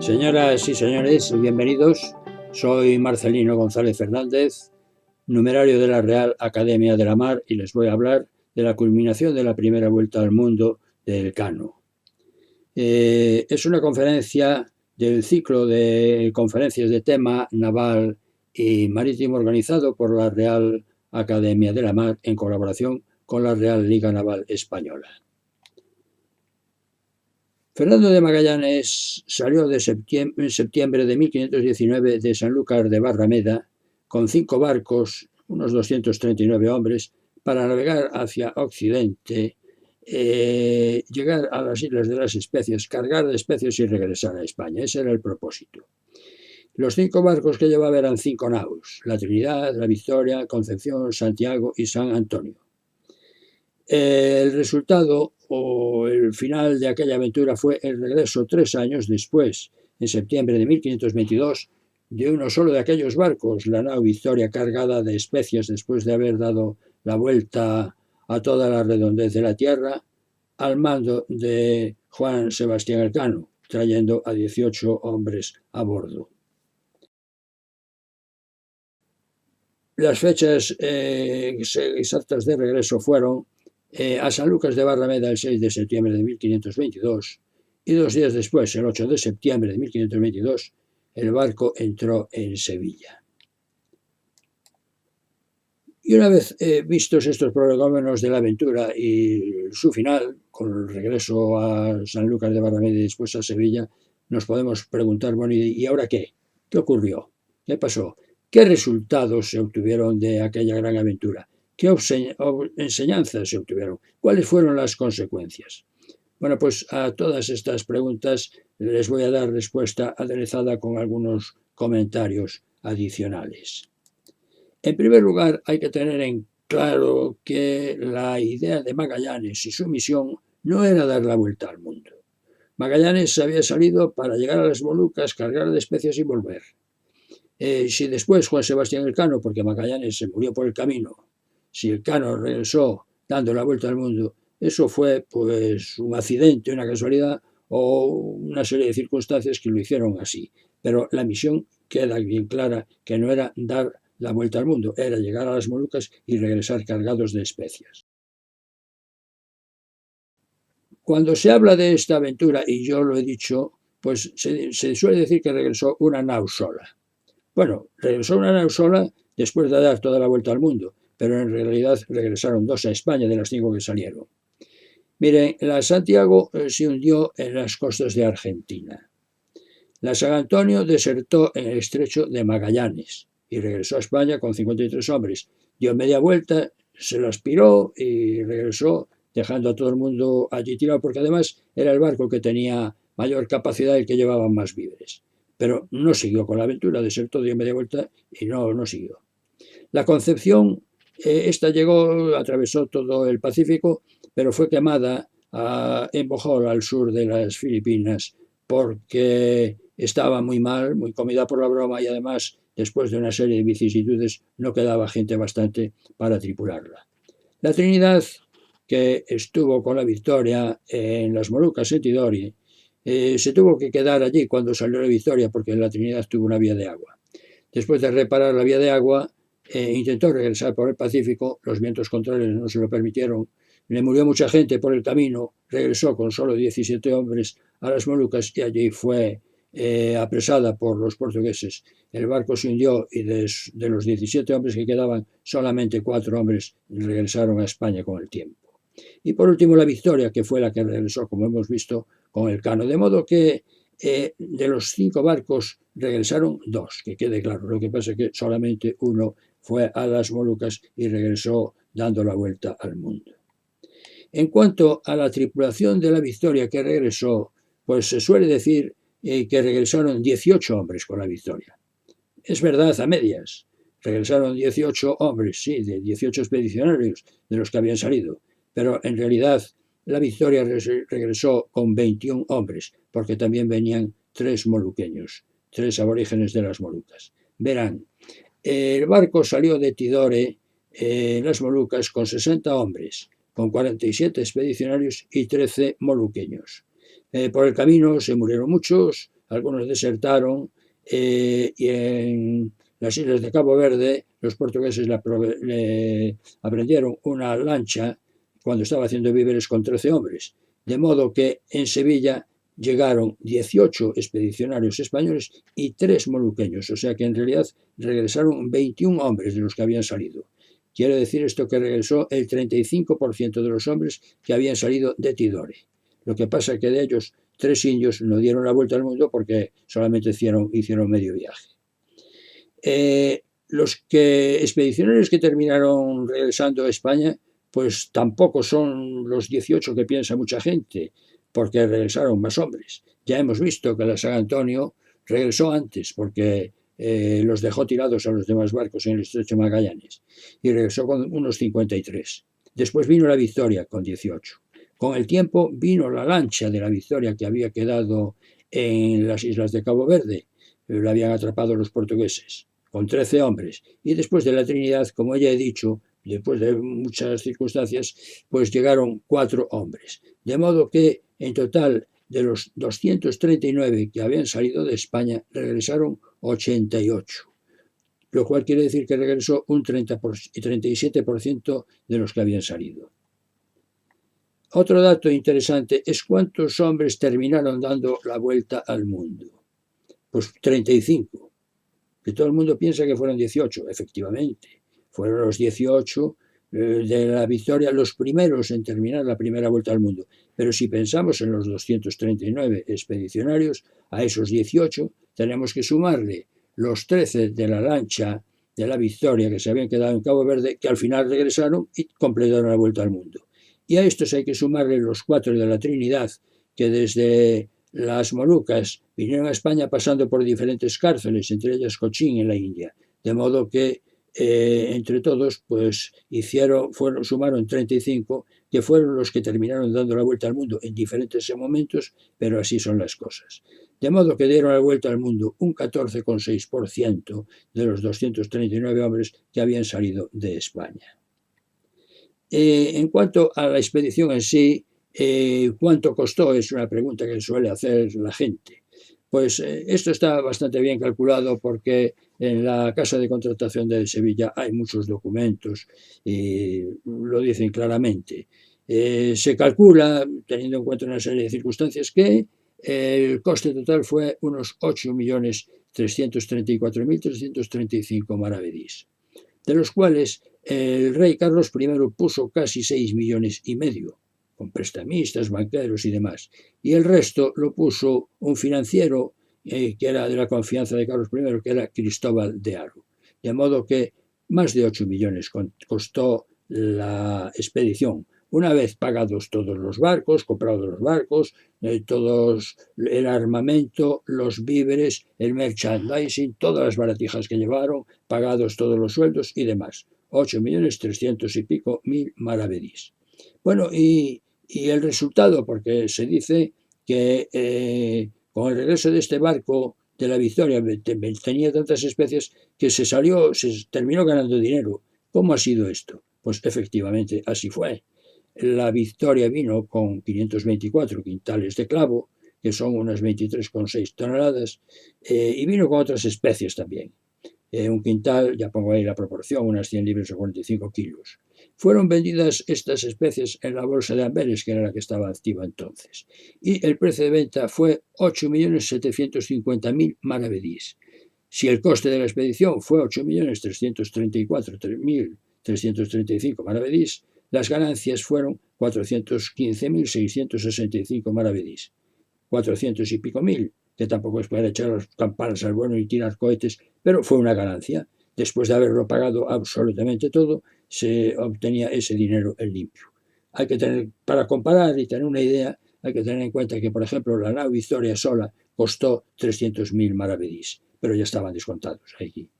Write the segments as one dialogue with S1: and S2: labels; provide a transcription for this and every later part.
S1: Señoras y señores, bienvenidos. Soy Marcelino González Fernández, numerario de la Real Academia de la Mar, y les voy a hablar de la culminación de la primera vuelta al mundo de Elcano. Es una conferencia del ciclo de conferencias de tema naval y marítimo organizado por la Real Academia de la Mar en colaboración con la Real Liga Naval Española. Fernando de Magallanes salió en septiembre de 1519 de Sanlúcar de Barrameda con 5 barcos, unos 239 hombres, para navegar hacia Occidente, llegar a las Islas de las Especias, cargar de especias y regresar a España. Ese era el propósito. Los 5 barcos que llevaba eran 5 naus: la Trinidad, la Victoria, Concepción, Santiago y San Antonio. El resultado o el final de aquella aventura fue el regreso 3 años después, en septiembre de 1522, de uno solo de aquellos barcos, la nao Victoria, cargada de especias después de haber dado la vuelta a toda la redondez de la tierra, al mando de Juan Sebastián Elcano, trayendo a 18 hombres a bordo. Las fechas exactas de regreso fueron a Sanlúcar de Barrameda el 6 de septiembre de 1522 y 2 días después, el 8 de septiembre de 1522, el barco entró en Sevilla. Y una vez vistos estos prolegómenos de la aventura y su final, con el regreso a Sanlúcar de Barrameda y después a Sevilla, nos podemos preguntar, bueno, ¿y ahora qué? ¿Qué ocurrió? ¿Qué pasó? ¿Qué resultados se obtuvieron de aquella gran aventura? ¿Qué enseñanzas se obtuvieron? ¿Cuáles fueron las consecuencias? Bueno, pues a todas estas preguntas les voy a dar respuesta aderezada con algunos comentarios adicionales. En primer lugar, hay que tener en claro que la idea de Magallanes y su misión no era dar la vuelta al mundo. Magallanes había salido para llegar a las Molucas, cargar de especias y volver. Si después Juan Sebastián Elcano, porque Magallanes se murió por el camino, si Elcano regresó dando la vuelta al mundo, eso fue pues un accidente, una casualidad o una serie de circunstancias que lo hicieron así. Pero la misión queda bien clara, que no era dar la vuelta al mundo, era llegar a las Molucas y regresar cargados de especias. Cuando se habla de esta aventura, y yo lo he dicho, pues se suele decir que regresó una nau sola. Bueno, regresó una nau sola después de dar toda la vuelta al mundo, pero en realidad regresaron 2 a España de las 5 que salieron. Miren, la Santiago se hundió en las costas de Argentina. La San Antonio desertó en el estrecho de Magallanes y regresó a España con 53 hombres. Dio media vuelta, se las piró y regresó, dejando a todo el mundo allí tirado, porque además era el barco que tenía mayor capacidad y el que llevaba más víveres. Pero no siguió con la aventura, desertó, dio media vuelta y no siguió. La Concepción, esta llegó, atravesó todo el Pacífico, pero fue quemada en Bohol, al sur de las Filipinas, porque estaba muy mal, muy comida por la broma, y además, después de una serie de vicisitudes, no quedaba gente bastante para tripularla. La Trinidad, que estuvo con la Victoria en las Molucas, en Tidore, se tuvo que quedar allí cuando salió la Victoria, porque la Trinidad tuvo una vía de agua. Después de reparar la vía de agua, intentó regresar por el Pacífico, los vientos contrarios no se lo permitieron, le murió mucha gente por el camino, regresó con solo 17 hombres a las Molucas y allí fue apresada por los portugueses. El barco se hundió y de los 17 hombres que quedaban, solamente 4 hombres regresaron a España con el tiempo. Y por último la Victoria, que fue la que regresó, como hemos visto, con Elcano. De modo que de los 5 barcos regresaron 2, que quede claro. Lo que pasa es que solamente uno fue a las Molucas y regresó dando la vuelta al mundo. En cuanto a la tripulación de la Victoria que regresó, pues se suele decir que regresaron 18 hombres con la Victoria. Es verdad, a medias. Regresaron 18 hombres, sí, de 18 expedicionarios de los que habían salido. Pero en realidad la Victoria regresó con 21 hombres, porque también venían 3 moluqueños, 3 aborígenes de las Molucas. Verán, el barco salió de Tidore, en las Molucas, con 60 hombres, con 47 expedicionarios y 13 moluqueños. Por el camino se murieron muchos, algunos desertaron, y en las islas de Cabo Verde los portugueses le aprendieron una lancha cuando estaba haciendo víveres con 13 hombres, de modo que en Sevilla llegaron 18 expedicionarios españoles y 3 moluqueños, o sea que en realidad regresaron 21 hombres de los que habían salido. Quiere decir esto que regresó el 35% de los hombres que habían salido de Tidore. Lo que pasa es que de ellos 3 indios no dieron la vuelta al mundo porque solamente hicieron medio viaje. Los expedicionarios que terminaron regresando a España, pues tampoco son los 18 que piensa mucha gente, porque regresaron más hombres. Ya hemos visto que la San Antonio regresó antes, porque los dejó tirados a los demás barcos en el Estrecho de Magallanes, y regresó con unos 53. Después vino la Victoria con 18. Con el tiempo vino la lancha de la Victoria que había quedado en las islas de Cabo Verde, la habían atrapado los portugueses, con 13 hombres. Y después de la Trinidad, como ya he dicho, después de muchas circunstancias, pues llegaron 4 hombres. De modo que, en total, de los 239 que habían salido de España, regresaron 88. Lo cual quiere decir que regresó un 37% de los que habían salido. Otro dato interesante es cuántos hombres terminaron dando la vuelta al mundo. Pues 35. Que todo el mundo piensa que fueron 18, efectivamente. Fueron los 18 de la Victoria los primeros en terminar la primera vuelta al mundo. Pero si pensamos en los 239 expedicionarios, a esos 18 tenemos que sumarle los 13 de la lancha de la Victoria que se habían quedado en Cabo Verde, que al final regresaron y completaron la vuelta al mundo. Y a estos hay que sumarle los 4 de la Trinidad, que desde las Molucas vinieron a España pasando por diferentes cárceles, entre ellas Cochín en la India, de modo que entre todos pues sumaron 35, que fueron los que terminaron dando la vuelta al mundo en diferentes momentos, pero así son las cosas. De modo que dieron la vuelta al mundo un 14,6% de los 239 hombres que habían salido de España. En cuanto a la expedición en sí, ¿cuánto costó? Es una pregunta que suele hacer la gente. Pues esto está bastante bien calculado porque en la Casa de Contratación de Sevilla hay muchos documentos y lo dicen claramente. Se calcula, teniendo en cuenta una serie de circunstancias, que el coste total fue unos 8.334.335 maravedís, de los cuales el rey Carlos I puso casi 6,5 millones, con prestamistas, banqueros y demás. Y el resto lo puso un financiero que era de la confianza de Carlos I, que era Cristóbal de Haro. De modo que más de 8 millones costó la expedición. Una vez pagados todos los barcos, comprados los barcos, todos el armamento, los víveres, el merchandising, todas las baratijas que llevaron, pagados todos los sueldos y demás. 8.300.000 y pico maravedís. Bueno, y el resultado, porque se dice que con el regreso de este barco de la Victoria tenía tantas especies que se terminó ganando dinero. ¿Cómo ha sido esto? Pues efectivamente así fue. La Victoria vino con 524 quintales de clavo, que son unas 23,6 toneladas, y vino con otras especies también. Un quintal, ya pongo ahí la proporción, unas 100 libras o 45 kilos. Fueron vendidas estas especies en la bolsa de Amberes, que era la que estaba activa entonces, y el precio de venta fue 8.750.000 maravedís. Si el coste de la expedición fue 8.334.335 maravedís, las ganancias fueron 415.665 maravedís. 400 y pico mil, que tampoco es para echar las campanas al vuelo y tirar cohetes, pero fue una ganancia. Después de haberlo pagado absolutamente todo, se obtenía ese dinero en limpio. Hay que tener, para comparar y tener una idea, hay que tener en cuenta que, por ejemplo, la nave Victoria sola costó 300.000 maravedís, pero ya estaban descontados aquí.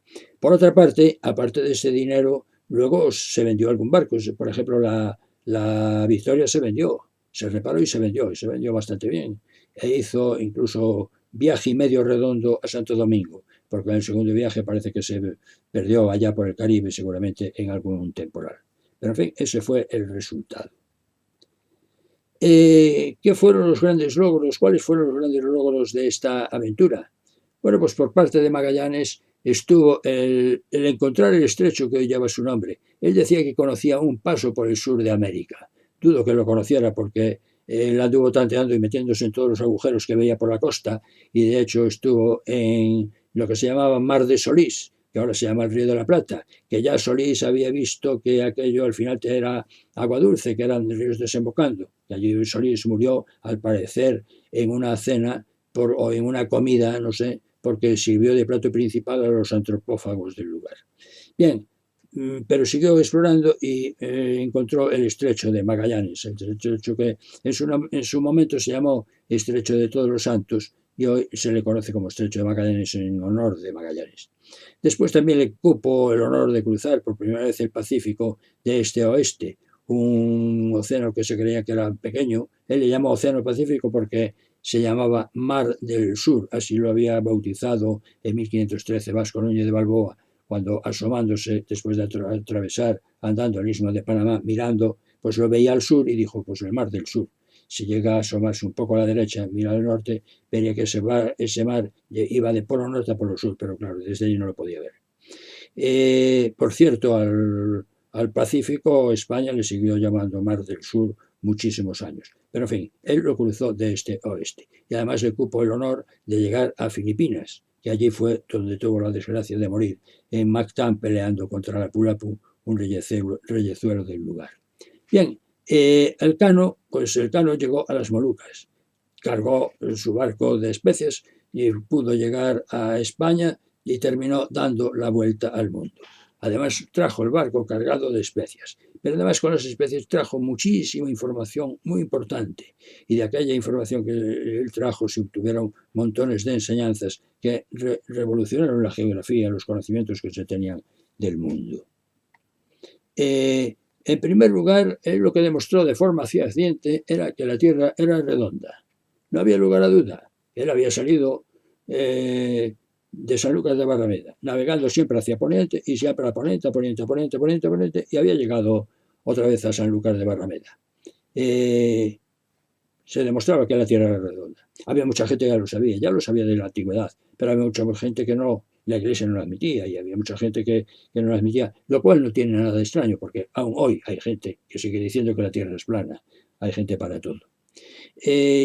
S1: Por otra parte, aparte de ese dinero, luego se vendió algún barco. Por ejemplo, la Victoria se vendió, se reparó y se vendió bastante bien. E hizo incluso viaje y medio redondo a Santo Domingo, porque en el segundo viaje parece que se perdió allá por el Caribe, seguramente en algún temporal. Pero en fin, ese fue el resultado. ¿Qué fueron los grandes logros? ¿Cuáles fueron los grandes logros de esta aventura? Bueno, pues por parte de Magallanes estuvo el encontrar el estrecho que hoy lleva su nombre. Él decía que conocía un paso por el sur de América. Dudo que lo conociera porque él anduvo tanteando y metiéndose en todos los agujeros que veía por la costa y de hecho estuvo en lo que se llamaba Mar de Solís, que ahora se llama el Río de la Plata, que ya Solís había visto que aquello al final era agua dulce, que eran ríos desembocando. Y allí Solís murió, al parecer, en una cena o en una comida, no sé, porque sirvió de plato principal a los antropófagos del lugar. Bien, pero siguió explorando y encontró el estrecho de Magallanes, el estrecho que en su momento se llamó Estrecho de Todos los Santos y hoy se le conoce como Estrecho de Magallanes en honor de Magallanes. Después también le cupo el honor de cruzar por primera vez el Pacífico de este a oeste, un océano que se creía que era pequeño. Él le llamó Océano Pacífico porque se llamaba Mar del Sur, así lo había bautizado en 1513 Vasco Núñez de Balboa, cuando asomándose después de atravesar, andando al istmo de Panamá, mirando, pues lo veía al sur y dijo, pues el Mar del Sur. Si llega a asomarse un poco a la derecha, mira al norte, vería que ese mar iba de polo norte a polo sur, pero claro, desde allí no lo podía ver. Por cierto, al Pacífico España le siguió llamando Mar del Sur muchísimos años. Pero en fin, él lo cruzó de este a oeste. Y además le cupo el honor de llegar a Filipinas, que allí fue donde tuvo la desgracia de morir, en Mactán peleando contra la Pulapu, un reyezuelo del lugar. Bien, pues el Cano llegó a las Molucas, cargó su barco de especies y pudo llegar a España y terminó dando la vuelta al mundo. Además trajo el barco cargado de especias, pero además con las especies trajo muchísima información muy importante y de aquella información que él trajo se obtuvieron montones de enseñanzas que revolucionaron la geografía, los conocimientos que se tenían del mundo. En primer lugar, él lo que demostró de forma fehaciente era que la Tierra era redonda. No había lugar a duda. Él había salido de San Lucas de Barrameda, navegando siempre hacia Poniente y siempre a Poniente, y había llegado otra vez a San Lucas de Barrameda. Se demostraba que la Tierra era redonda. Había mucha gente que ya lo sabía de la antigüedad, pero había mucha gente que no, la Iglesia no lo admitía y había mucha gente que no lo admitía, lo cual no tiene nada de extraño, porque aún hoy hay gente que sigue diciendo que la Tierra es plana, hay gente para todo.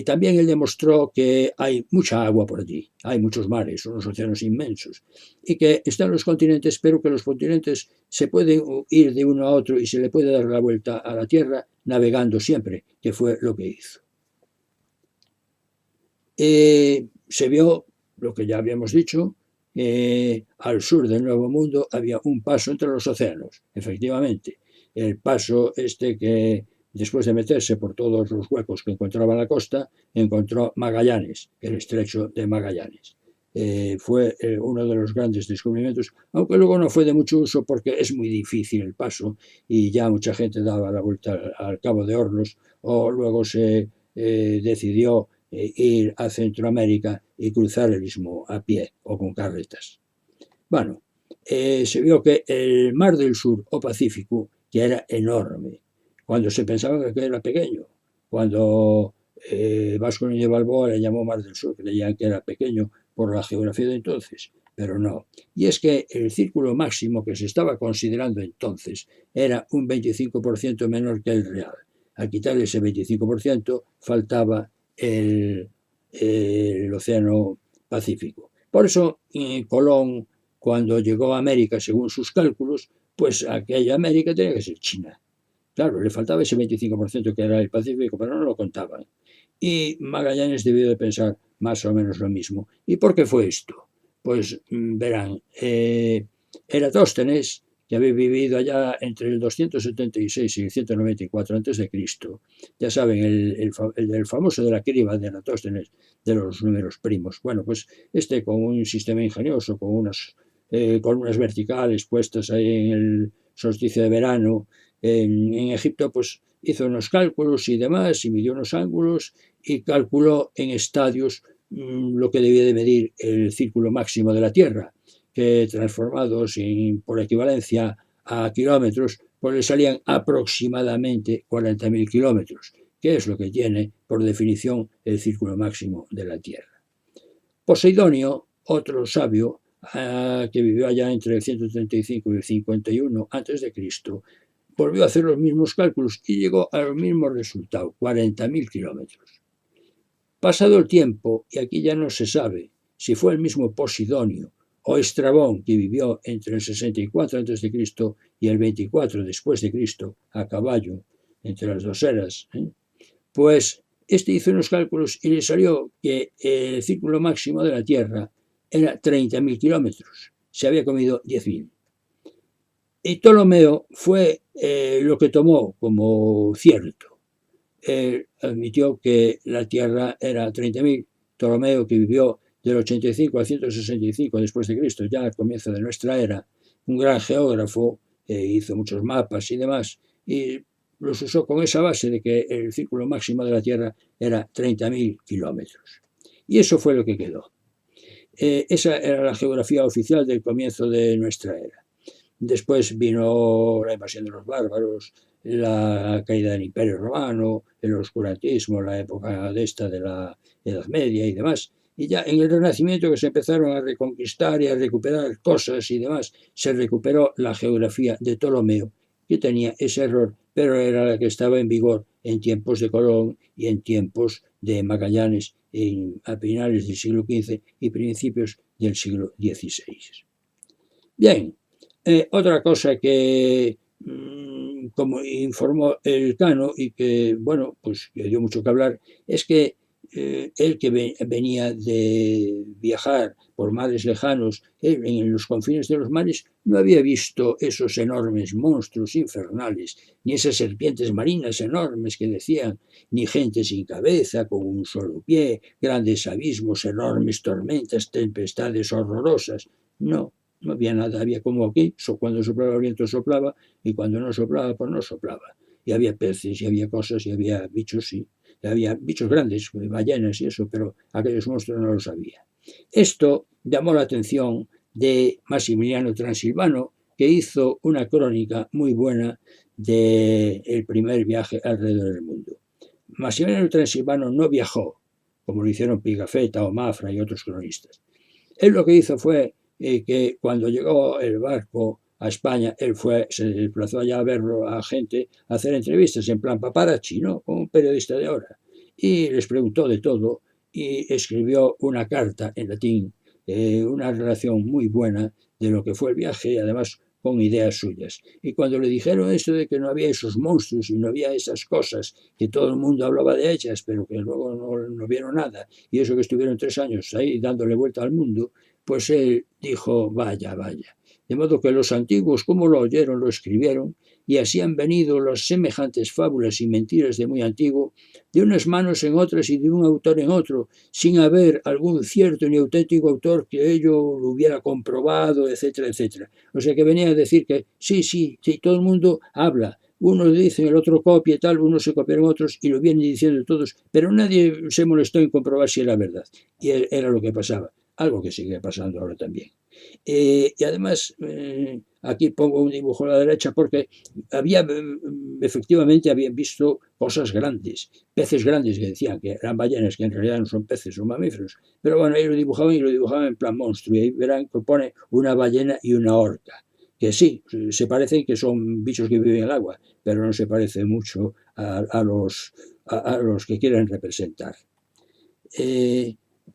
S1: También él demostró que hay mucha agua por allí, hay muchos mares, unos océanos inmensos, y que están los continentes, pero que los continentes se pueden ir de uno a otro y se le puede dar la vuelta a la Tierra navegando siempre, que fue lo que hizo. Se vio lo que ya habíamos dicho, al sur del Nuevo Mundo había un paso entre los océanos, efectivamente. El paso este que después de meterse por todos los huecos que encontraba la costa, encontró Magallanes, el estrecho de Magallanes. Fue uno de los grandes descubrimientos, aunque luego no fue de mucho uso porque es muy difícil el paso y ya mucha gente daba la vuelta al Cabo de Hornos o luego se decidió ir a Centroamérica y cruzar el istmo a pie o con carretas. Bueno, se vio que el Mar del Sur o Pacífico ya era enorme, cuando se pensaba que era pequeño, cuando Vasco Núñez de Balboa le llamó Mar del Sur, creían que era pequeño por la geografía de entonces, pero no. Y es que el círculo máximo que se estaba considerando entonces era un 25% menor que el real. Al quitarle ese 25% faltaba el Océano Pacífico. Por eso Colón, cuando llegó a América, según sus cálculos, pues aquella América tenía que ser China. Claro, le faltaba ese 25% que era el Pacífico, pero no lo contaban. Y Magallanes debió de pensar más o menos lo mismo. ¿Y por qué fue esto? Pues verán, Eratóstenes, que había vivido allá entre el 276 y el 194 a.C., ya saben, el famoso de la criba de Eratóstenes, de los números primos. Bueno, pues con un sistema ingenioso, con unas columnas verticales puestas ahí en el solsticio de verano, en Egipto, pues hizo unos cálculos y demás, y midió unos ángulos y calculó en estadios lo que debía de medir el círculo máximo de la Tierra, que transformados por equivalencia a kilómetros, pues le salían aproximadamente 40.000 kilómetros, que es lo que tiene, por definición, el círculo máximo de la Tierra. Poseidonio, otro sabio, que vivió allá entre el 135 y el 51 a.C., volvió a hacer los mismos cálculos y llegó a los mismos resultados, 40.000 kilómetros. Pasado el tiempo, y aquí ya no se sabe si fue el mismo Posidonio o Estrabón, que vivió entre el 64 a.C. y el 24 después de Cristo, a caballo, entre las dos eras, pues este hizo unos cálculos y le salió que el círculo máximo de la Tierra era 30.000 kilómetros. Se había comido 10.000. Y Ptolomeo fue lo que tomó como cierto. Él admitió que la Tierra era 30.000. Ptolomeo, que vivió del 85 al 165 después de Cristo, ya al comienzo de nuestra era, un gran geógrafo, hizo muchos mapas y demás, y los usó con esa base de que el círculo máximo de la Tierra era 30.000 kilómetros. Y eso fue lo que quedó. Esa era la geografía oficial del comienzo de nuestra era. Después vino la invasión de los bárbaros, la caída del Imperio Romano, el oscurantismo, la época de la Edad Media y demás. Y ya en el Renacimiento, que se empezaron a reconquistar y a recuperar cosas y demás, se recuperó la geografía de Ptolomeo, que tenía ese error, pero era la que estaba en vigor en tiempos de Colón y en tiempos de Magallanes a finales del siglo XV y principios del siglo XVI. Bien, otra cosa que, como informó el Cano y que, bueno, pues que dio mucho que hablar, es que él, que venía de viajar por mares lejanos, él, en los confines de los mares, no había visto esos enormes monstruos infernales, ni esas serpientes marinas enormes que decían, ni gente sin cabeza, con un solo pie, grandes abismos, enormes tormentas, tempestades horrorosas. No. No había nada, había como aquí, cuando soplaba el viento soplaba, y cuando no soplaba, pues no soplaba. Y había peces, y había cosas, y había bichos, sí. Y había bichos grandes, ballenas y eso, pero aquellos monstruos no los había. Esto llamó la atención de Maximiliano Transilvano, que hizo una crónica muy buena del primer viaje alrededor del mundo. Maximiliano Transilvano no viajó, como lo hicieron Pigafetta o Mafra y otros cronistas. Él lo que hizo fue que cuando llegó el barco a España, él se desplazó allá a verlo a gente, a hacer entrevistas en plan paparazzi, ¿no? Como un periodista de ahora. Y les preguntó de todo y escribió una carta en latín, una relación muy buena de lo que fue el viaje y además con ideas suyas. Y cuando le dijeron esto de que no había esos monstruos y no había esas cosas, que todo el mundo hablaba de ellas, pero que luego no vieron nada, y eso que estuvieron 3 años ahí dándole vuelta al mundo, pues él dijo, vaya, vaya. De modo que los antiguos, como lo oyeron, lo escribieron, y así han venido las semejantes fábulas y mentiras de muy antiguo, de unas manos en otras y de un autor en otro, sin haber algún cierto ni auténtico autor que ello lo hubiera comprobado, etcétera, etcétera. O sea que venía a decir que sí, todo el mundo habla, uno dice, el otro copia y tal, unos se copiaron otros y lo vienen diciendo todos, pero nadie se molestó en comprobar si era verdad. Y era lo que pasaba, algo que sigue pasando ahora también. Y además, aquí pongo un dibujo a la derecha porque efectivamente habían visto cosas grandes, peces grandes que decían que eran ballenas, que en realidad no son peces, son mamíferos. Pero bueno, ahí lo dibujaban en plan monstruo, y ahí verán que pone una ballena y una orca, que sí, se parecen, que son bichos que viven en el agua, pero no se parece mucho a los que quieren representar.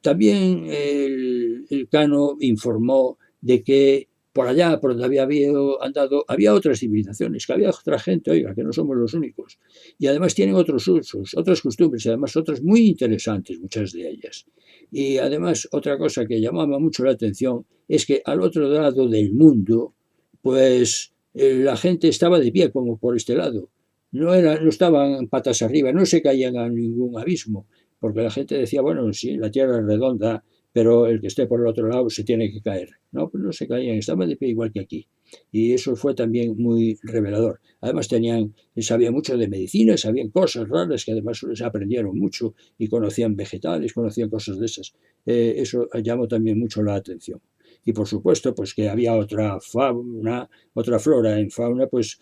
S1: También el Cano informó de que por allá, por donde había andado, había otras civilizaciones, que había otra gente, oiga, que no somos los únicos. Y además tienen otros usos, otras costumbres, y además otras muy interesantes, muchas de ellas. Y además, otra cosa que llamaba mucho la atención es que al otro lado del mundo, pues la gente estaba de pie, como por este lado. No estaban patas arriba, no se caían a ningún abismo, porque la gente decía, bueno, sí, la Tierra es redonda, pero el que esté por el otro lado se tiene que caer. No, pues no se caían, estaban de pie igual que aquí. Y eso fue también muy revelador. Además sabían mucho de medicina, sabían cosas raras que además les aprendieron mucho y conocían vegetales, conocían cosas de esas. Eso llamó también mucho la atención. Y por supuesto, pues que había otra fauna, otra flora. En fauna, pues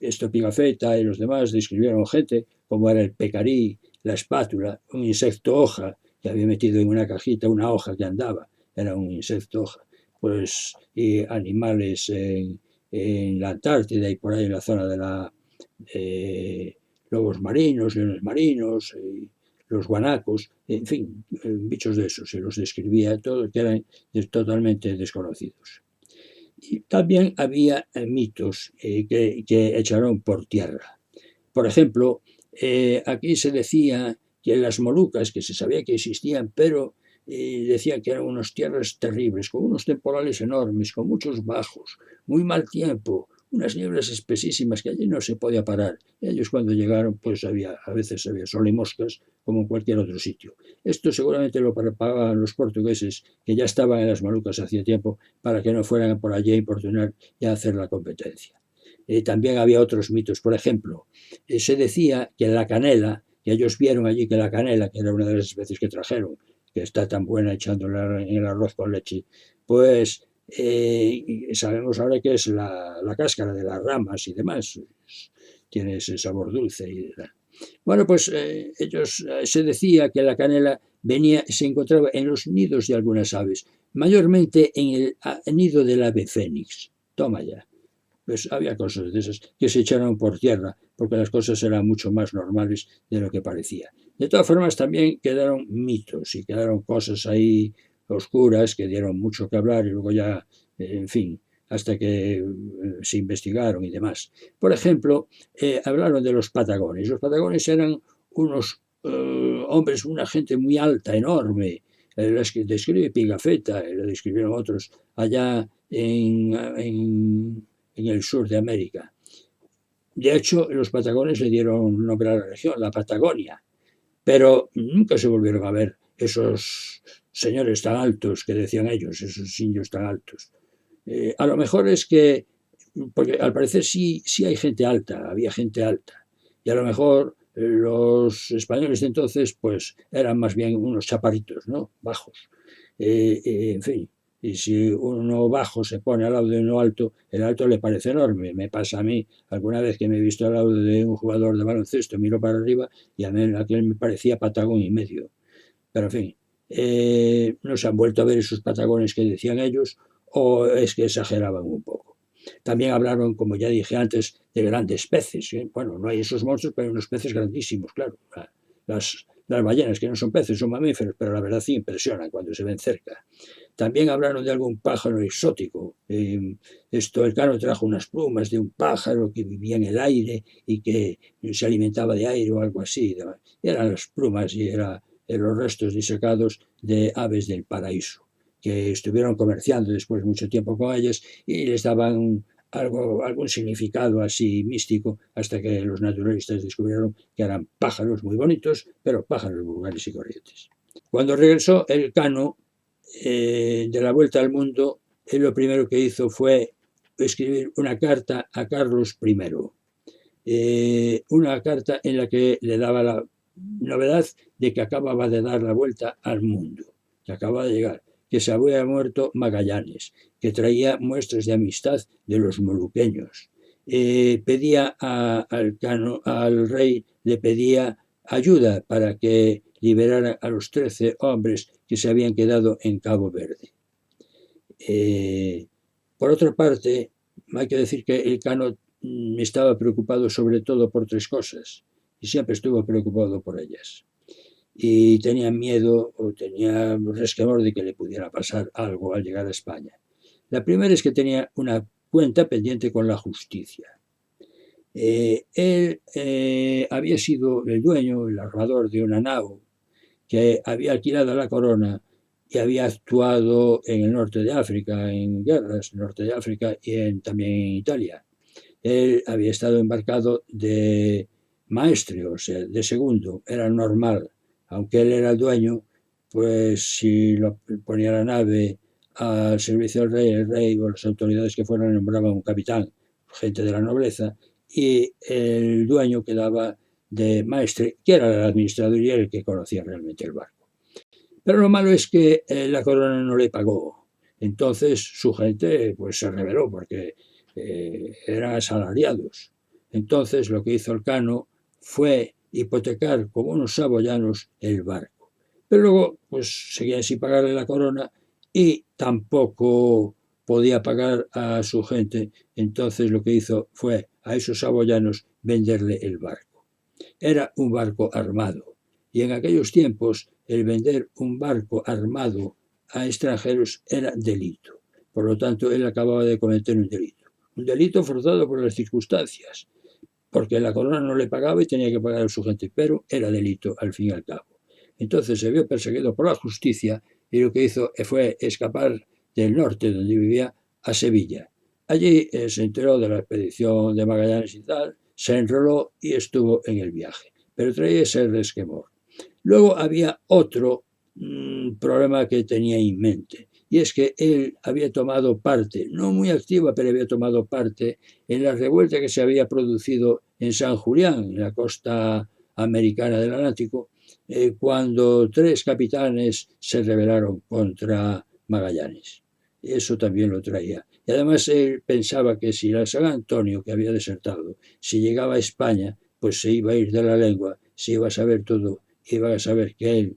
S1: esto Pigafetta y los demás describieron gente como era el pecarí, la espátula, un insecto hoja que había metido en una cajita una hoja que andaba, era un insecto hoja, pues, y animales en la Antártida y por ahí en la zona de la lobos marinos, leones marinos, los guanacos, en fin, bichos de esos, se los describía todo, que eran totalmente desconocidos. Y también había mitos que echaron por tierra. Por ejemplo, aquí se decía que en las Molucas, que se sabía que existían, pero decían que eran unas tierras terribles, con unos temporales enormes, con muchos bajos, muy mal tiempo, unas nieblas espesísimas que allí no se podía parar. Ellos cuando llegaron, pues a veces había sol y moscas, como en cualquier otro sitio. Esto seguramente lo preparaban los portugueses, que ya estaban en las Molucas hacía tiempo, para que no fueran por allí a importunar y a hacer la competencia. También había otros mitos, por ejemplo, se decía que la canela, que ellos vieron allí que la canela, que era una de las especies que trajeron, que está tan buena echándola en el arroz con leche, pues sabemos ahora que es la cáscara de las ramas y demás, tiene ese sabor dulce. Bueno, pues ellos se decía que la canela se encontraba en los nidos de algunas aves, mayormente en el nido del ave fénix. Toma ya. Pues había cosas de esas que se echaron por tierra, porque las cosas eran mucho más normales de lo que parecía. De todas formas, también quedaron mitos y quedaron cosas ahí oscuras que dieron mucho que hablar y luego ya, en fin, hasta que se investigaron y demás. Por ejemplo, hablaron de los patagones. Los patagones eran unos hombres, una gente muy alta, enorme, las que describe Pigafetta, lo describieron otros, allá en el sur de América. De hecho, los patagones le dieron nombre a la región, la Patagonia, pero nunca se volvieron a ver esos señores tan altos que decían ellos, esos indios tan altos. A lo mejor es que, porque al parecer sí hay gente alta, había gente alta, y a lo mejor los españoles de entonces pues eran más bien unos chaparritos, ¿no? Bajos. En fin, y si uno bajo se pone al lado de uno alto, el alto le parece enorme. Me pasa a mí alguna vez que me he visto al lado de un jugador de baloncesto, miro para arriba y a mí aquel me parecía patagón y medio. Pero en fin, no se han vuelto a ver esos patagones que decían ellos o es que exageraban un poco. También hablaron, como ya dije antes, de grandes peces. Bueno, no hay esos monstruos, pero hay unos peces grandísimos, claro. Las ballenas, que no son peces, son mamíferos, pero la verdad sí impresionan cuando se ven cerca. También hablaron de algún pájaro exótico. Elcano trajo unas plumas de un pájaro que vivía en el aire y que se alimentaba de aire o algo así. Eran las plumas y eran los restos disecados de aves del paraíso, que estuvieron comerciando después mucho tiempo con ellas y les daban algún significado así místico hasta que los naturalistas descubrieron que eran pájaros muy bonitos, pero pájaros vulgares y corrientes. Cuando regresó Elcano de la vuelta al mundo, él lo primero que hizo fue escribir una carta a Carlos I, una carta en la que le daba la novedad de que acababa de dar la vuelta al mundo, que acababa de llegar, que se había muerto Magallanes, que traía muestras de amistad de los moluqueños. Pedía al rey, le pedía ayuda para que liberara a los 13 hombres que se habían quedado en Cabo Verde. Por otra parte, hay que decir que Elcano estaba preocupado sobre todo por 3 cosas y siempre estuvo preocupado por ellas. Y tenía miedo o tenía resquemor de que le pudiera pasar algo al llegar a España. La primera es que tenía una cuenta pendiente con la justicia. Él había sido el dueño, el armador de una nao que había alquilado a la corona y había actuado en el norte de África, en guerras, norte de África y también en Italia. Él había estado embarcado de maestre, o sea, de segundo, era normal. Aunque él era el dueño, pues si lo ponía la nave al servicio del rey, el rey o las autoridades que fueran nombraban un capitán, gente de la nobleza, y el dueño quedaba de maestre, que era el administrador y el que conocía realmente el barco. Pero lo malo es que la corona no le pagó. Entonces su gente pues se rebeló porque eran asalariados. Entonces lo que hizo Elcano fue hipotecar con unos saboyanos el barco. Pero luego pues seguían sin pagarle la corona y tampoco podía pagar a su gente. Entonces lo que hizo fue a esos saboyanos venderle el barco. Era un barco armado. Y en aquellos tiempos el vender un barco armado a extranjeros era delito. Por lo tanto, él acababa de cometer un delito. Un delito forzado por las circunstancias, porque la corona no le pagaba y tenía que pagar a su gente, pero era delito al fin y al cabo. Entonces se vio perseguido por la justicia y lo que hizo fue escapar del norte, donde vivía, a Sevilla. Allí se enteró de la expedición de Magallanes y tal, se enroló y estuvo en el viaje, pero traía ese resquemor. Luego había otro problema que tenía en mente, y es que él había tomado parte, no muy activa, pero había tomado parte en la revuelta que se había producido en San Julián, en la costa americana del Atlántico, cuando 3 capitanes se rebelaron contra Magallanes. Eso también lo traía. Y además él pensaba que si la San Antonio, que había desertado, si llegaba a España, pues se iba a ir de la lengua, se iba a saber todo, iba a saber que él,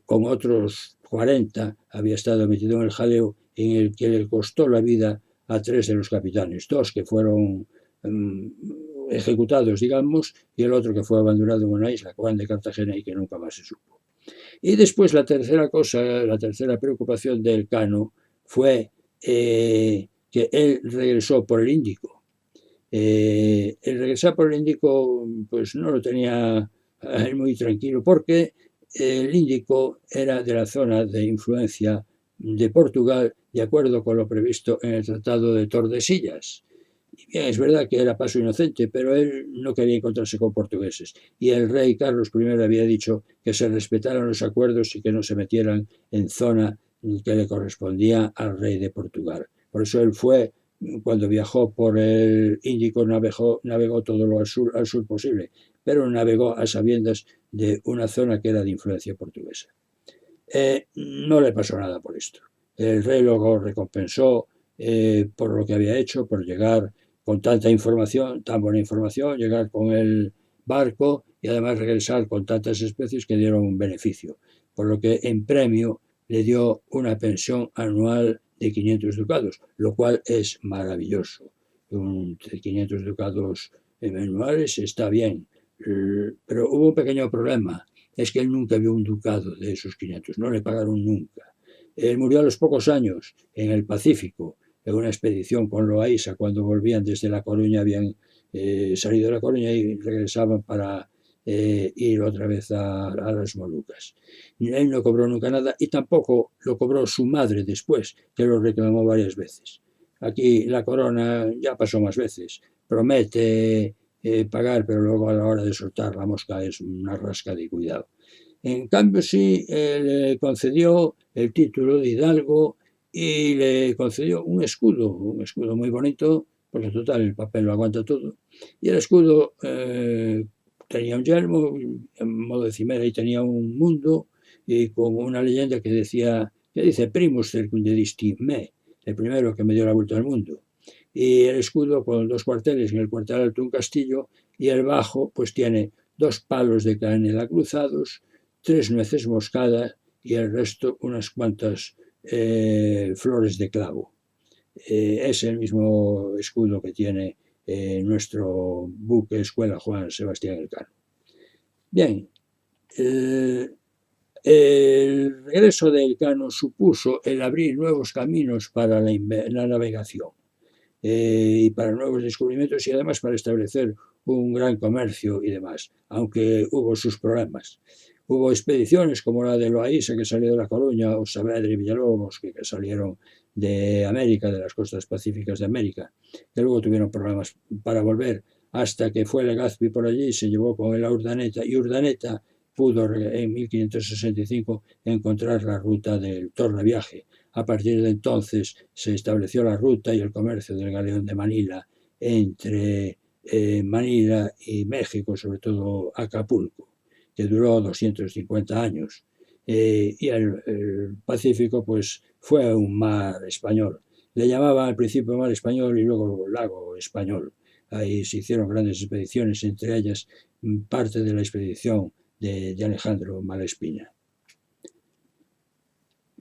S1: con otros 40, había estado metido en el jaleo en el que le costó la vida a 3 de los capitanes, 2 que fueron ejecutados, digamos, y el otro que fue abandonado en una isla, Juan de Cartagena, y que nunca más se supo. Y después la tercera cosa, la tercera preocupación de Elcano fue que él regresó por el Índico. El regresar por el Índico pues no lo tenía muy tranquilo porque el Índico era de la zona de influencia de Portugal de acuerdo con lo previsto en el Tratado de Tordesillas. Y bien, es verdad que era paso inocente, pero él no quería encontrarse con portugueses. Y el rey Carlos I había dicho que se respetaran los acuerdos y que no se metieran en zona que le correspondía al rey de Portugal. Por eso él fue, cuando viajó por el Índico, navegó todo lo al sur posible, pero navegó a sabiendas de una zona que era de influencia portuguesa. No le pasó nada por esto. El rey luego recompensó por lo que había hecho, por llegar con tanta información, tan buena información, llegar con el barco y además regresar con tantas especies que dieron un beneficio. Por lo que en premio le dio una pensión anual de 500 ducados, lo cual es maravilloso. 500 ducados anuales está bien, pero hubo un pequeño problema, es que él nunca vio un ducado de esos 500, no le pagaron nunca. Él murió a los pocos años en el Pacífico, en una expedición con Loaiza, cuando volvían desde La Coruña, habían salido de La Coruña y regresaban para ir otra vez a las Molucas. Y él no cobró nunca nada y tampoco lo cobró su madre después, que lo reclamó varias veces. Aquí la corona ya pasó más veces, promete pagar, pero luego a la hora de soltar la mosca es una rasca de cuidado. En cambio, sí, le concedió el título de hidalgo y le concedió un escudo muy bonito, porque total el papel lo aguanta todo. Y el escudo tenía un yelmo en modo de cimera y tenía un mundo y con una leyenda que decía, que dice primus circundedisti me, el primero que me dio la vuelta al mundo. Y el escudo con 2 cuarteles, en el cuartel alto un castillo y el bajo pues tiene 2 palos de canela cruzados, 3 nueces moscadas y el resto unas cuantas flores de clavo. Es el mismo escudo que tiene nuestro buque escuela Juan Sebastián Elcano. Bien, el regreso de Elcano supuso el abrir nuevos caminos para la navegación y para nuevos descubrimientos y además para establecer un gran comercio y demás, aunque hubo sus problemas. Hubo expediciones como la de Loaiza, que salió de La Coruña, o Saavedra y Villalobos, que salieron de América, de las costas pacíficas de América, que luego tuvieron problemas para volver, hasta que fue Legazpi por allí y se llevó con él a Urdaneta, y Urdaneta pudo en 1565 encontrar la ruta del tornaviaje. A partir de entonces se estableció la ruta y el comercio del galeón de Manila entre Manila y México, sobre todo Acapulco, que duró 250 años. Y el Pacífico pues fue un mar español. Le llamaban al principio mar español y luego lago español, ahí se hicieron grandes expediciones, entre ellas parte de la expedición de Alejandro Malespina.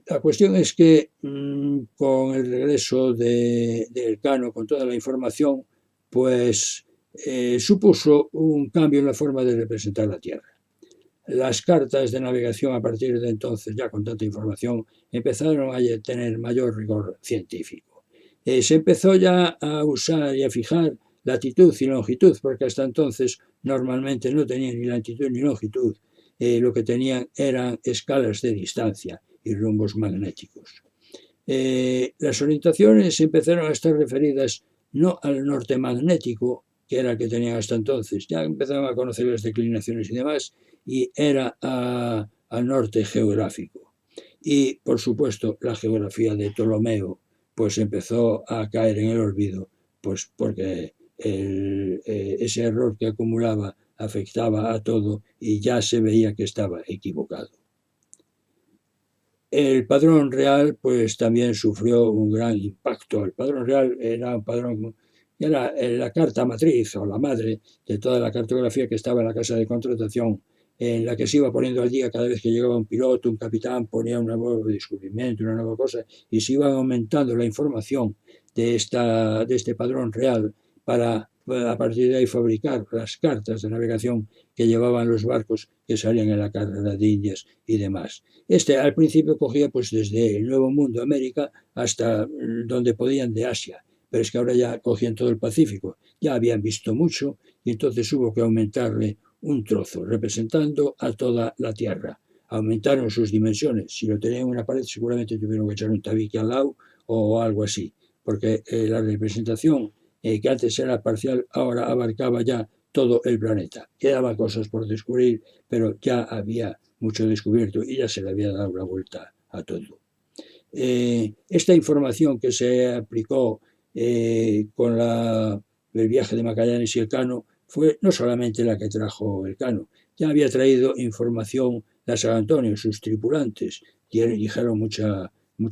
S1: La cuestión es que con el regreso de Elcano, con toda la información, pues supuso un cambio en la forma de representar la Tierra. Las cartas de navegación a partir de entonces, ya con tanta información, empezaron a tener mayor rigor científico. Se empezó ya a usar y a fijar latitud y longitud, porque hasta entonces normalmente no tenían ni latitud ni longitud, lo que tenían eran escalas de distancia y rumbos magnéticos. Las orientaciones empezaron a estar referidas no al norte magnético, que era el que tenían hasta entonces, ya empezaron a conocer las declinaciones y demás, y era al norte geográfico. Y, por supuesto, la geografía de Ptolomeo pues empezó a caer en el olvido, pues porque ese error que acumulaba afectaba a todo y ya se veía que estaba equivocado. El padrón real pues también sufrió un gran impacto. El padrón real era un padrón, era la carta matriz o la madre de toda la cartografía que estaba en la casa de contratación, en la que se iba poniendo al día cada vez que llegaba un piloto, un capitán, ponía un nuevo descubrimiento, una nueva cosa, y se iba aumentando la información de este padrón real para a partir de ahí fabricar las cartas de navegación que llevaban los barcos que salían en la carrera de Indias y demás. Al principio cogía pues desde el Nuevo Mundo, América, hasta donde podían de Asia, pero es que ahora ya cogían todo el Pacífico, ya habían visto mucho y entonces hubo que aumentarle un trozo, representando a toda la Tierra. Aumentaron sus dimensiones, si lo tenían en una pared seguramente tuvieron que echar un tabique al lado o algo así, porque la representación que antes era parcial, ahora abarcaba ya todo el planeta. Quedaban cosas por descubrir, pero ya había mucho descubierto y ya se le había dado la vuelta a todo. Esta información que se aplicó con el viaje de Magallanes y Elcano fue no solamente la que trajo Elcano, ya había traído información la San Antonio, sus tripulantes, y dijeron mucha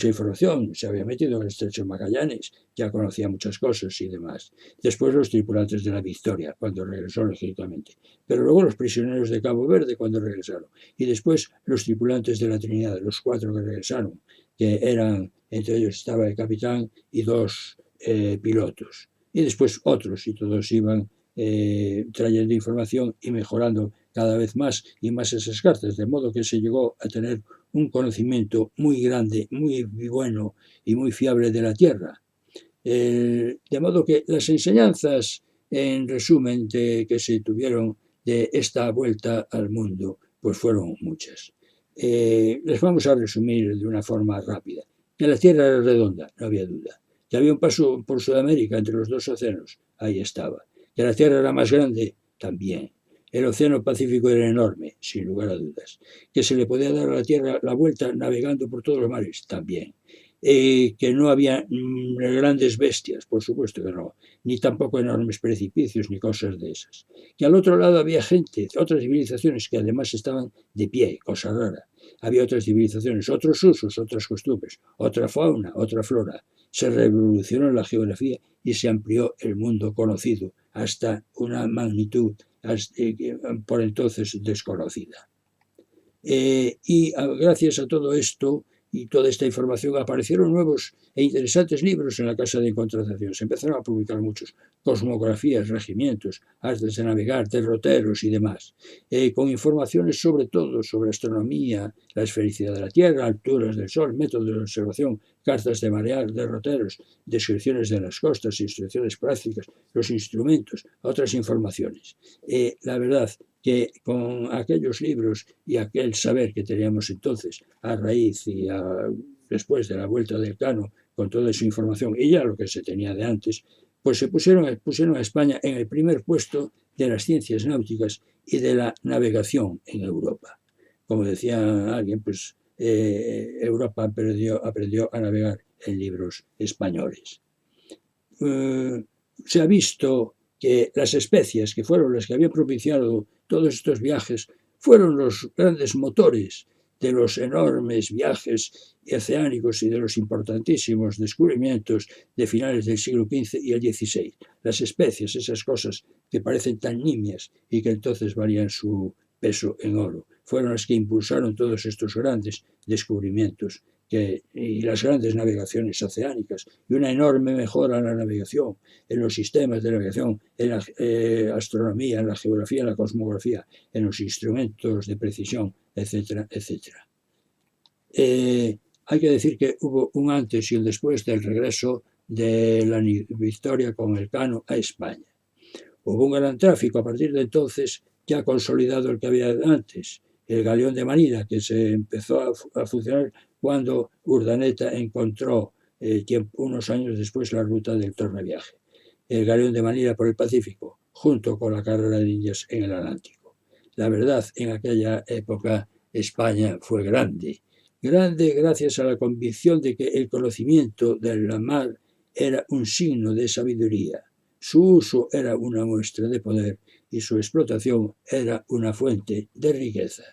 S1: información, se había metido en el estrecho de Magallanes, ya conocía muchas cosas y demás. Después los tripulantes de la Victoria, cuando regresó lógicamente, pero luego los prisioneros de Cabo Verde cuando regresaron, y después los tripulantes de la Trinidad, los 4 que regresaron, que eran, entre ellos estaba el capitán y 2 pilotos, y después otros, y todos iban trayendo información y mejorando cada vez más y más esas cartas, de modo que se llegó a tener un conocimiento muy grande, muy bueno y muy fiable de la Tierra. De modo que las enseñanzas, en resumen, que se tuvieron de esta vuelta al mundo, pues fueron muchas. Les vamos a resumir de una forma rápida. Que la Tierra era redonda, no había duda. Que había un paso por Sudamérica entre los 2 océanos, ahí estaba. Que la Tierra era más grande, también. El océano Pacífico era enorme, sin lugar a dudas. Que se le podía dar a la Tierra la vuelta navegando por todos los mares, también. Que no había grandes bestias, por supuesto que no, ni tampoco enormes precipicios ni cosas de esas. Que al otro lado había gente, otras civilizaciones que además estaban de pie, cosa rara. Había otras civilizaciones, otros usos, otras costumbres, otra fauna, otra flora. Se revolucionó la geografía y se amplió el mundo conocido hasta una magnitud por entonces desconocida. Y gracias a todo esto y toda esta información aparecieron nuevos e interesantes libros en la casa de contratación. Se empezaron a publicar muchos, cosmografías, regimientos, artes de navegar, derroteros y demás, con informaciones sobre todo sobre astronomía, la esfericidad de la Tierra, alturas del Sol, métodos de observación, cartas de marear, derroteros, descripciones de las costas, instrucciones prácticas, los instrumentos, otras informaciones. La verdad que con aquellos libros y aquel saber que teníamos entonces a raíz y después de la vuelta del Elcano, con toda esa información y ya lo que se tenía de antes, pues se pusieron a España en el primer puesto de las ciencias náuticas y de la navegación en Europa. Como decía alguien, pues Europa aprendió a navegar en libros españoles. Se ha visto que las especias, que fueron las que habían propiciado todos estos viajes, fueron los grandes motores de los enormes viajes oceánicos y de los importantísimos descubrimientos de finales del siglo XV y el XVI. Las especias, esas cosas que parecen tan nimias y que entonces valían su peso en oro, fueron las que impulsaron todos estos grandes descubrimientos y las grandes navegaciones oceánicas y una enorme mejora en la navegación, en los sistemas de navegación, en la astronomía, en la geografía, en la cosmografía, en los instrumentos de precisión, etcétera, etcétera. Hay que decir que hubo un antes y un después del regreso de la Victoria con Elcano a España. Hubo un gran tráfico a partir de entonces, ya consolidado el que había antes, el galeón de Manila, que se empezó a funcionar cuando Urdaneta encontró unos años después la ruta del tornaviaje. El galeón de Manila por el Pacífico, junto con la carrera de Indias en el Atlántico. La verdad, en aquella época España fue grande. Grande gracias a la convicción de que el conocimiento de la mar era un signo de sabiduría. Su uso era una muestra de poder y su explotación era una fuente de riqueza.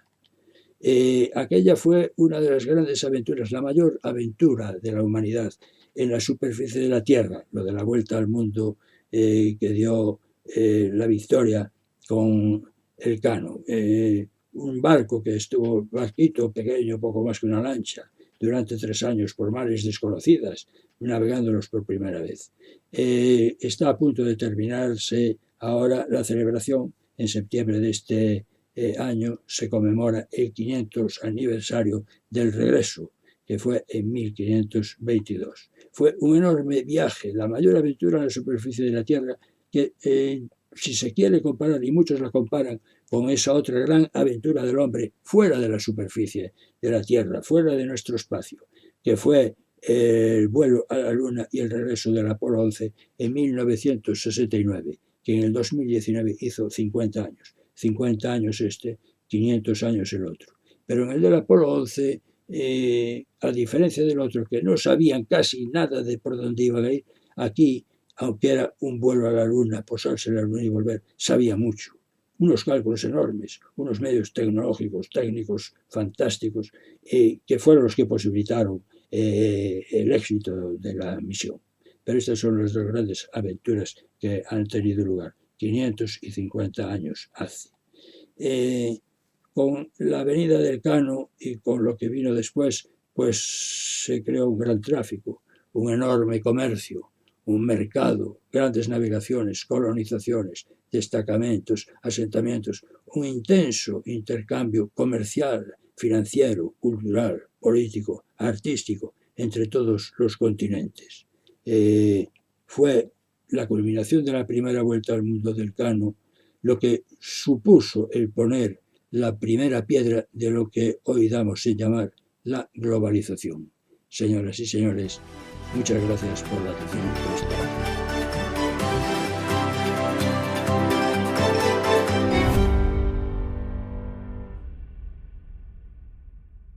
S1: Aquella fue una de las grandes aventuras, la mayor aventura de la humanidad en la superficie de la Tierra, lo de la vuelta al mundo que dio la Victoria con Elcano. Un barco que estuvo, barquito pequeño, poco más que una lancha, durante 3 años por mares desconocidas, navegándolos por primera vez. Está a punto de terminarse ahora la celebración. En septiembre de este año se conmemora el 500 aniversario del regreso, que fue en 1522. Fue un enorme viaje, la mayor aventura en la superficie de la Tierra, que si se quiere comparar, y muchos la comparan con esa otra gran aventura del hombre fuera de la superficie de la Tierra, fuera de nuestro espacio, que fue el vuelo a la Luna y el regreso del Apolo 11 en 1969, que en el 2019 hizo 50 años. 50 años este, 500 años el otro. Pero en el del Apolo 11, a diferencia del otro, que no sabían casi nada de por dónde iban a ir, aquí, aunque era un vuelo a la Luna, posarse en la Luna y volver, sabía mucho. Unos cálculos enormes, unos medios tecnológicos, técnicos fantásticos, que fueron los que posibilitaron el éxito de la misión. Pero estas son las dos grandes aventuras que han tenido lugar 550 años hace. Con la venida del Elcano y con lo que vino después, pues se creó un gran tráfico, un enorme comercio, un mercado, grandes navegaciones, colonizaciones, destacamentos, asentamientos, un intenso intercambio comercial, financiero, cultural, político, artístico, entre todos los continentes. Fue la culminación de la primera vuelta al mundo del Elcano lo que supuso el poner la primera piedra de lo que hoy damos en llamar la globalización. Señoras y señores, muchas gracias por la atención.